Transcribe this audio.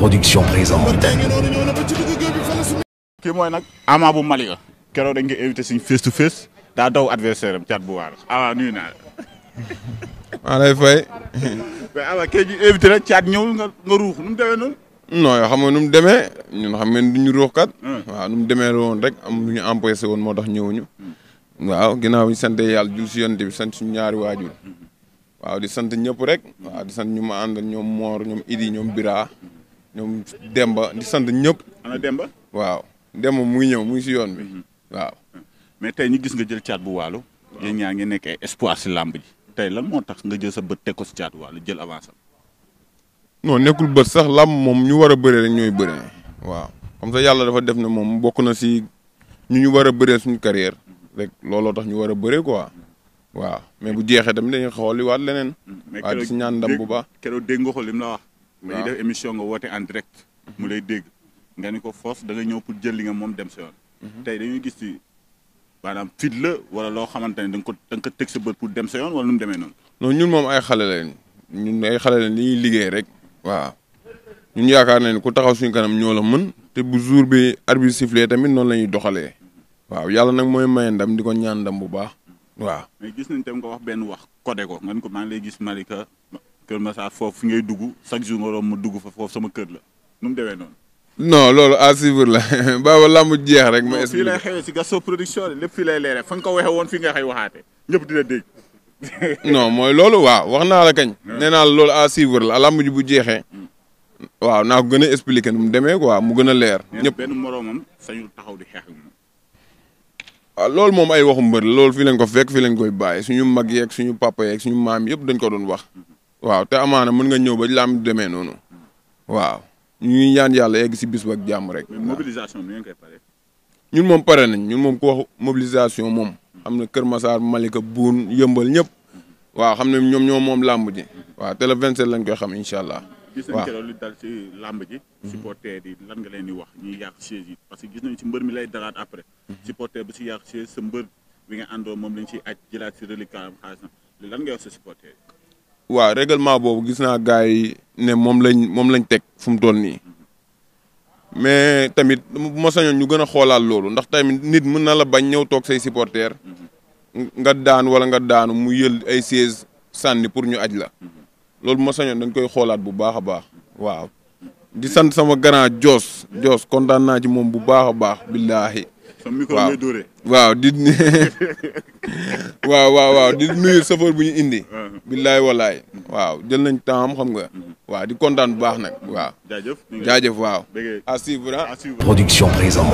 Production présente. kii mooy nag Ama Bou Malika keroog dañ koy invité suñ face to face daa daw adversaire am Thiate Bou Wallo Ama nuyu naa la. maa lay fay. mais Ama kii ñu invité la Thiate ñëwul nga ruux nu mu demee noonu. non yoo xam nga nu mu demee ñun xam ngeen du ñu ruux kat. waaw nu mu demee woon rek am lu ñu empêché woon moo tax ñëwuñu. waaw ginnaaw bi ñu sant yàlla jul si yonent bi sant suñu ñaari waajur. waaw di sant ñëpp rek. waaw di sant ñu ma àndal ñoom Mor ñoom Idi ñoom Bira ñoom Demba di sant ñëpp. ana Demba. waaw Demba mu ngi ñëw mu ngi si yoon bi. waaw. mais tey ñu gis nga jël Thiate Bou Wallo. yéen ñaa ngi nekk ay espoir si làmb ji. tey lan moo tax nga jël sa bët teg ko si Thiate Bou Wallo jël avance am. non nekkul bët sax làmb moom ñu war a bëree rek ñooy bëree. waaw comme ça yàlla dafa def ne moom bokk na si ñu war a bëree suñu carrière rek looloo tax ñu war a bëree quoi. waaw mais bu jeexee tamit dañuy xooliwaat leneen. waaw di si ñaan ndam bu baax. keroog dégg nga ko li mu la wax. waaw dañuy def émission nga woote en direct. mu lay dégg nga ni ko force da nga ñëw pour jël li nga moom dem sa yoon. tey dañuy gis ci maanaam fit la wala loo xamante ne da nga ko teg sa bët pour dem sa yoon wala nu mu demee noonu. non ñun moom ay xale lañ ñun ay xale lañ li ñuy liggéey rek. waaw ñun yaakaar nañ ku taxaw suñu kanam ñoo la mën te bu jour bi arbitre sifflé tamit noonu la ñuy doxalee. waaw yàlla nag mooy maye ndam di ko ñaan ndam bu baax. waaw mais gis nañ tam nga wax benn wax codé ko nga ko maa ngi lay gis Malika Kër Massar foofu fi ngay dugg chaque jour nga doon ma dugg fa foofu sama kër la nu mu demee noonu. non loolu à suivre la ba lamb jeex rek. ma fii lay xewee si Gaston Production lépp fii lay leeree fa nga ko waxee woon fii nga xëy waxaate ñëpp dina dégg. non mooy loolu waaw wax naa la kañ. nee naa la loolu à suivre la lamb ji bu jeexee. waaw naa ko gën a expliquer nu mu demee quoi mu gën a leer. ñëpp benn moroomam sañul taxaw di xeex ak moom. waaw loolu moom ay waxu mbër la loolu fii lañ ko fekk fii lañ koy bàyyi suñu mag yeeg suñu papa yeeg suñu maam yëpp dañ ko doon wax. waaw te amaana mën nga ñëw ba lamb demee noonu. waaw ñu ngi ñaan yàlla egg si bis ba ak jàmm rek. mobilisation bi ngeen koy pare. ñun moom pare nañ ñun moom ku wax mobilisation moom. xam ne Kër Massar Malika Boune Yëmbal ñëpp. waaw xam ne ñoom ñoo moom làmb ji. waaw te le 27 lañ koy xam incha allah. gis nañ keroog li dal ci làmb ji. supporter yi lan nga leen di wax ñuy yàq chaise yi parce que gis nañ ci mbër mi lay dalaat après. supporter bu si yàq chaise sa mbër bi nga àndoo moom lañ ciy aj jëlaat si reliquat am xaalis na lan nga wax sa supporter yi. waaw règlement boobu gis naa gars yi ne moom lañ teg fu mu toll nii. mais tamit bu ma sañoon ñu gën a xoolaat loolu ndax tamit nit mën na la bañ ñëw toog say supporter nga daan wala nga daanu mu yël ay siège sànni pour ñu aj la loolu bu ma sañoon dañ koy xoolaat bu baax a baax waaw di sant sama grand Joos kontaan naa ci moom bu baax a baax billaahi waaw di waaw di nuyu chauffeur bu ñu indi billaahi walaay waaw jël nañ temps xam nga waaw di kontaan bu baax nag waaw jaajëf waaw à suivre Production présente.